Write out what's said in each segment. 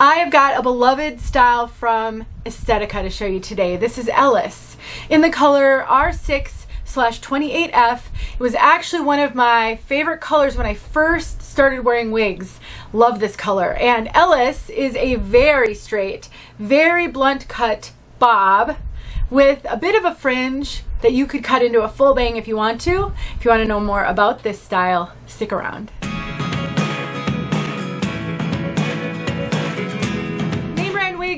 I have got a beloved style from Estetica to show you today. This is Ellis in the color R6/28F. It was actually one of my favorite colors when I first started wearing wigs. Love this color. And Ellis is a very straight, very blunt cut bob with a bit of a fringe that you could cut into a full bang if you want to. If you want to know more about this style, stick around.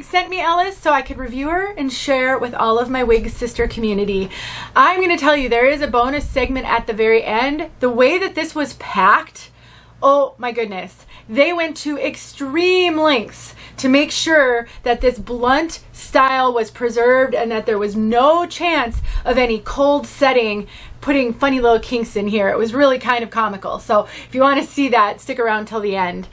Sent me Ellis so I could review her and share with all of my wig sister community. I'm going to tell you, there is a bonus segment at the very end. The way that this was packed, oh my goodness, they went to extreme lengths to make sure that this blunt style was preserved and that there was no chance of any cold setting putting funny little kinks in here. It was really kind of comical. So if you want to see that, stick around till the end.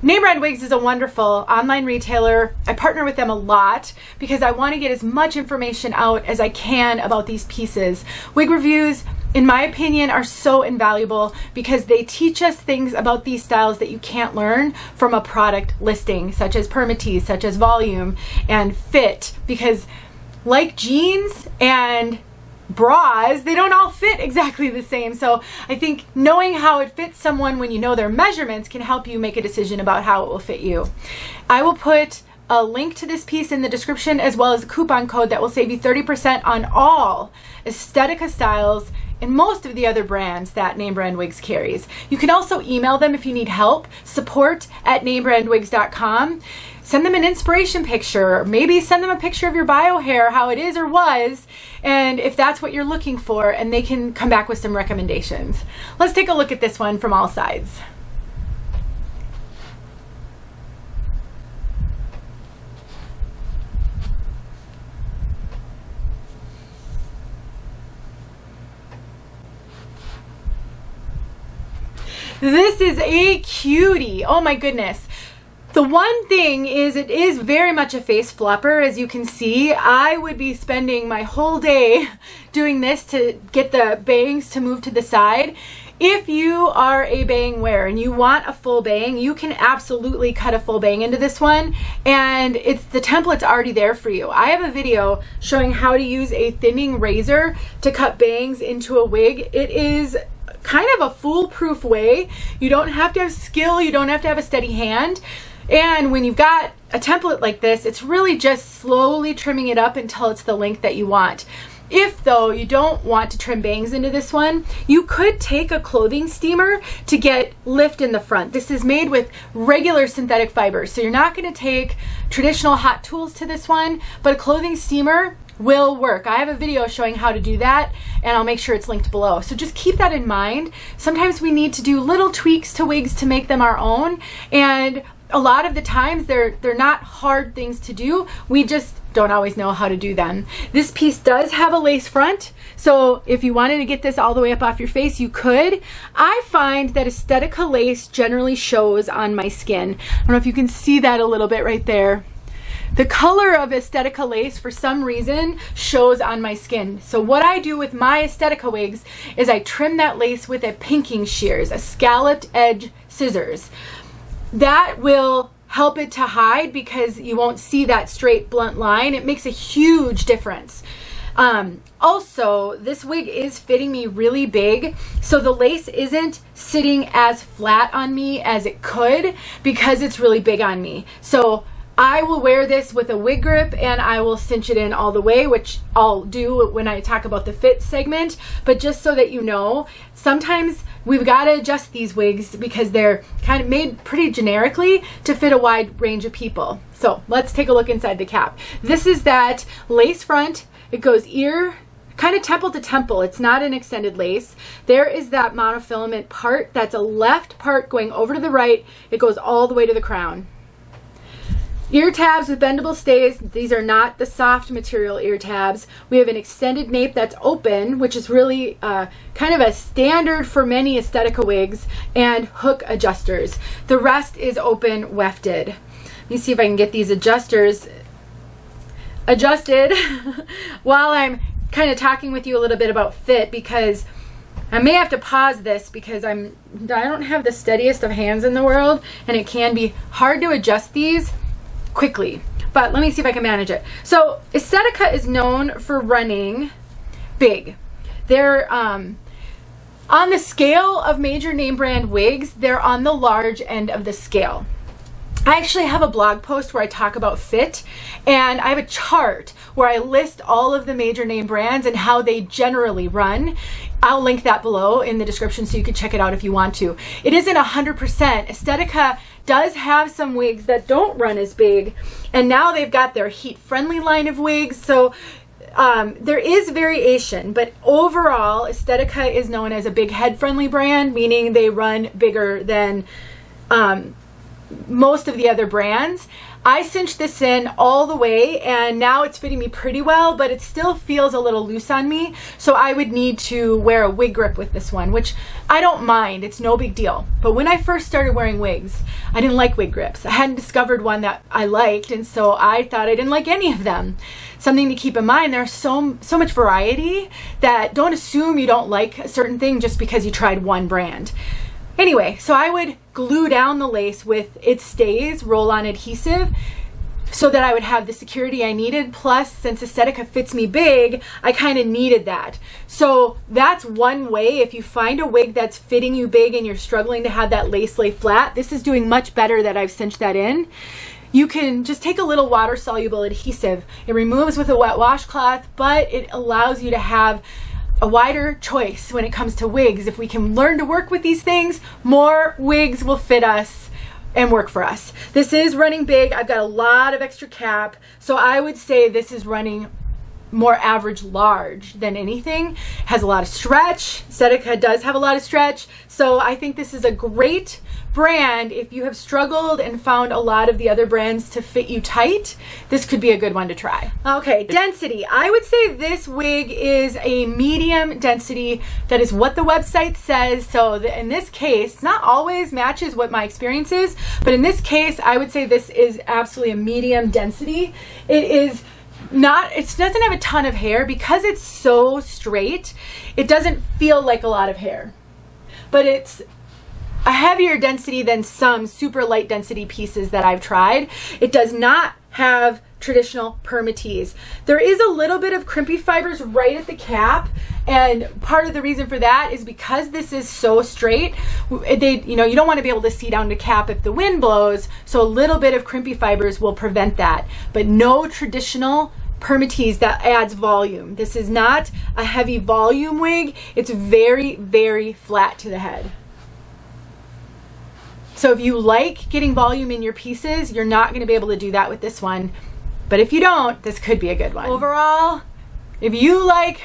Name Brand Wigs is a wonderful online retailer. I partner with them a lot because I want to get as much information out as I can about these pieces. Wig reviews, in my opinion, are so invaluable because they teach us things about these styles that you can't learn from a product listing, such as Permatease, such as volume and fit, because like jeans and bras, they don't all fit exactly the same. So I think knowing how it fits someone when you know their measurements can help you make a decision about how it will fit you. I will put a link to this piece in the description, as well as a coupon code that will save you 30% on all Estetica styles and most of the other brands that Name Brand Wigs carries. You can also email them if you need help, support@namebrandwigs.com. Send them an inspiration picture, maybe send them a picture of your bio hair, how it is or was, and if that's what you're looking for, and they can come back with some recommendations. Let's take a look at this one from all sides. This is a cutie. Oh my goodness. The one thing is, it is very much a face flopper. As you can see, I would be spending my whole day doing this to get the bangs to move to the side. If you are a bang wearer and you want a full bang, you can absolutely cut a full bang into this one, and the template's already there for you. I have a video showing how to use a thinning razor to cut bangs into a wig. It is kind of a foolproof way. You don't have to have skill, you don't have to have a steady hand. And when you've got a template like this, it's really just slowly trimming it up until it's the length that you want. If though you don't want to trim bangs into this one, you could take a clothing steamer to get lift in the front. This is made with regular synthetic fibers, so you're not going to take traditional hot tools to this one, but a clothing steamer will work. I have a video showing how to do that, and I'll make sure it's linked below. So just keep that in mind. Sometimes we need to do little tweaks to wigs to make them our own, and a lot of the times they're not hard things to do. We just don't always know how to do them. This piece does have a lace front, so if you wanted to get this all the way up off your face, you could. I find that Estetica lace generally shows on my skin. I don't know if you can see that a little bit right there. The color of Estetica lace, for some reason, shows on my skin. So what I do with my Estetica wigs is I trim that lace with a pinking shears, a scalloped edge scissors. That will help it to hide because you won't see that straight blunt line. It makes a huge difference. Also, this wig is fitting me really big, so the lace isn't sitting as flat on me as it could because it's really big on me. So I will wear this with a wig grip and I will cinch it in all the way, which I'll do when I talk about the fit segment. But just so that you know, sometimes we've got to adjust these wigs because they're kind of made pretty generically to fit a wide range of people. So let's take a look inside the cap. This is that lace front. It goes ear, kind of temple to temple. It's not an extended lace. There is that monofilament part. That's a left part going over to the right. It goes all the way to the crown. Ear tabs with bendable stays. These are not the soft material ear tabs. We have an extended nape that's open, which is really kind of a standard for many Estetica wigs, and hook adjusters. The rest is open wefted. Let me see if I can get these adjusters adjusted while I'm kind of talking with you a little bit about fit, because I may have to pause this because I don't have the steadiest of hands in the world, and it can be hard to adjust these quickly. But let me see if I can manage it. So Estetica is known for running big. They're on the scale of major name brand wigs, they're on the large end of the scale. I actually have a blog post where I talk about fit, and I have a chart where I list all of the major name brands and how they generally run. I'll link that below in the description so you can check it out if you want to. It isn't 100%. Estetica does have some wigs that don't run as big, and now they've got their heat-friendly line of wigs, so there is variation, but overall Estetica is known as a big head-friendly brand, meaning they run bigger than most of the other brands. I cinched this in all the way, and now it's fitting me pretty well, but it still feels a little loose on me, so I would need to wear a wig grip with this one, which I don't mind. It's no big deal. But when I first started wearing wigs, I didn't like wig grips. I hadn't discovered one that I liked, and so I thought I didn't like any of them. Something to keep in mind, there's so much variety that don't assume you don't like a certain thing just because you tried one brand. Anyway, so I would glue down the lace with It Stays roll-on adhesive so that I would have the security I needed. Plus, since Estetica fits me big, I kind of needed that. So that's one way. If you find a wig that's fitting you big and you're struggling to have that lace lay flat, this is doing much better that I've cinched that in. You can just take a little water-soluble adhesive. It removes with a wet washcloth, but it allows you to have a wider choice when it comes to wigs. If we can learn to work with these things, more wigs will fit us and work for us. This is running big. I've got a lot of extra cap, so I would say this is running more average large than anything. Has a lot of stretch. Estetica does have a lot of stretch, so I think this is a great brand. If you have struggled and found a lot of the other brands to fit you tight, this could be a good one to try. Okay, density. I would say this wig is a medium density. That is what the website says. So in this case, not always matches what my experience is, but in this case, I would say this is absolutely a medium density. It doesn't have a ton of hair because it's so straight. It doesn't feel like a lot of hair, but it's a heavier density than some super light density pieces that I've tried. It does not have traditional Permatease. There is a little bit of crimpy fibers right at the cap, and part of the reason for that is because this is so straight, you don't want to be able to see down the cap if the wind blows, so a little bit of crimpy fibers will prevent that, but no traditional Permatease that adds volume. This is not a heavy volume wig. It's very, very flat to the head. So if you like getting volume in your pieces, you're not going to be able to do that with this one. But if you don't, this could be a good one. Overall, if you like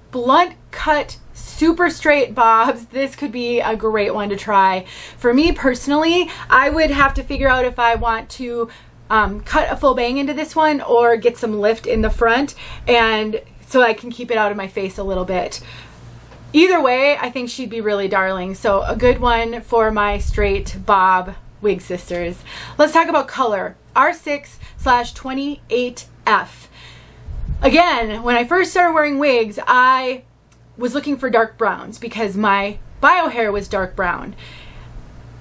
blunt cut, super straight bobs, this could be a great one to try. For me personally, I would have to figure out if I want to cut a full bang into this one or get some lift in the front, and so I can keep it out of my face a little bit. Either way, I think she'd be really darling. So a good one for my straight bob wig sisters. Let's talk about color. R6/28F. Again, when I first started wearing wigs, I was looking for dark browns because my bio hair was dark brown.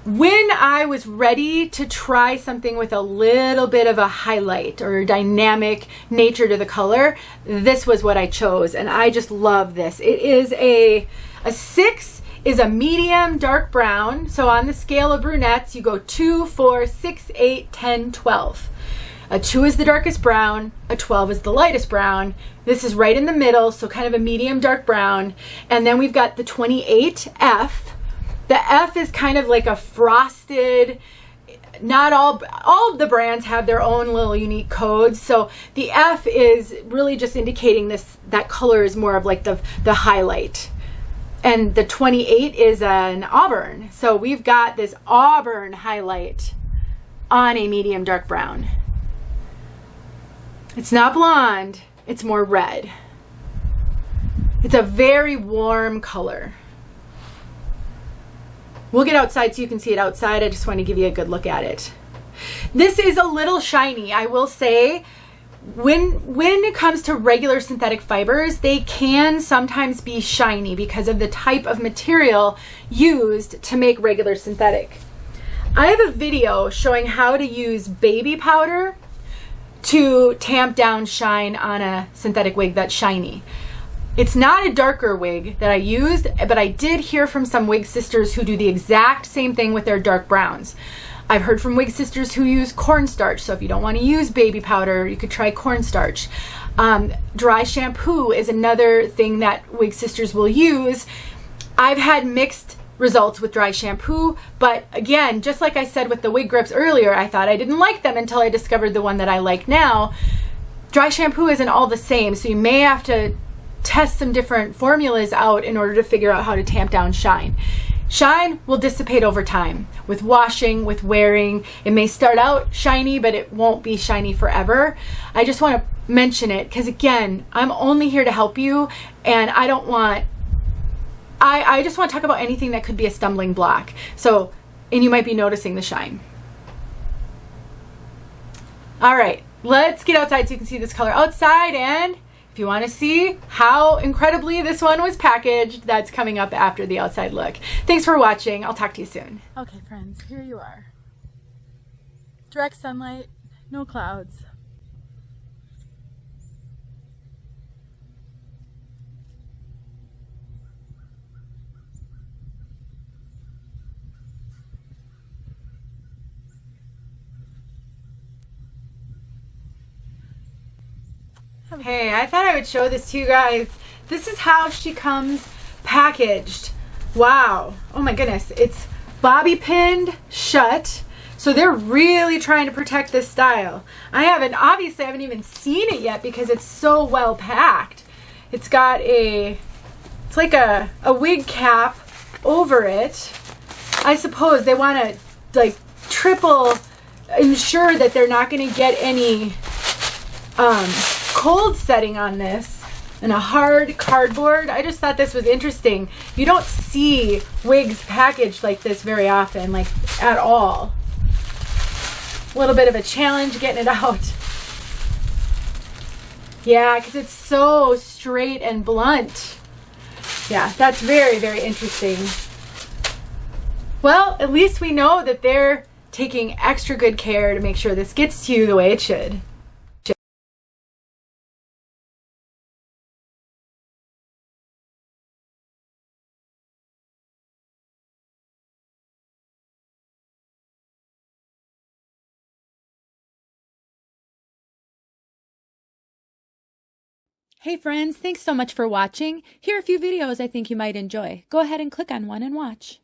When I was ready to try something with a little bit of a highlight or dynamic nature to the color, this was what I chose, and I just love this. It is a 6 is a medium dark brown. So on the scale of brunettes, you go 2, 4, 6, 8, 10, 12. A 2 is the darkest brown, a 12 is the lightest brown. This is right in the middle, so kind of a medium dark brown. And then we've got the 28F. The F is kind of like a frosted, not all of the brands have their own little unique codes. So the F is really just indicating that color is more of like the highlight. And the 28 is an auburn. So we've got this auburn highlight on a medium dark brown. It's not blonde, it's more red. It's a very warm color. We'll get outside so you can see it outside. I just want to give you a good look at it. This is a little shiny, I will say. When it comes to regular synthetic fibers, they can sometimes be shiny because of the type of material used to make regular synthetic. I have a video showing how to use baby powder to tamp down shine on a synthetic wig that's shiny. It's not a darker wig that I used, but I did hear from some wig sisters who do the exact same thing with their dark browns. I've heard from wig sisters who use cornstarch, so if you don't want to use baby powder, you could try cornstarch. Dry shampoo is another thing that wig sisters will use. I've had mixed results with dry shampoo, but again, just like I said with the wig grips earlier, I thought I didn't like them until I discovered the one that I like now. Dry shampoo isn't all the same, so you may have to test some different formulas out in order to figure out how to tamp down shine. Shine will dissipate over time with washing, with wearing. It may start out shiny, but it won't be shiny forever. I just want to mention it because, again, I'm only here to help you, and I just want to talk about anything that could be a stumbling block. So, and you might be noticing the shine. All right, let's get outside so you can see this color outside, and if you want to see how incredibly this one was packaged, that's coming up after the outside look. Thanks for watching. I'll talk to you soon. Okay, friends, here you are. Direct sunlight, no clouds. Hey, I thought I would show this to you guys. This is how she comes packaged. Wow. Oh my goodness. It's bobby pinned shut. So they're really trying to protect this style. Obviously I haven't even seen it yet because it's so well packed. It's got it's like a wig cap over it. I suppose they want to like triple ensure that they're not going to get any cold setting on this, and a hard cardboard. I just thought this was interesting. You don't see wigs packaged like this very often, like at all. A little bit of a challenge getting it out. Yeah, because it's so straight and blunt. Yeah, that's very, very interesting. Well, at least we know that they're taking extra good care to make sure this gets to you the way it should. Hey friends, thanks so much for watching. Here are a few videos I think you might enjoy. Go ahead and click on one and watch.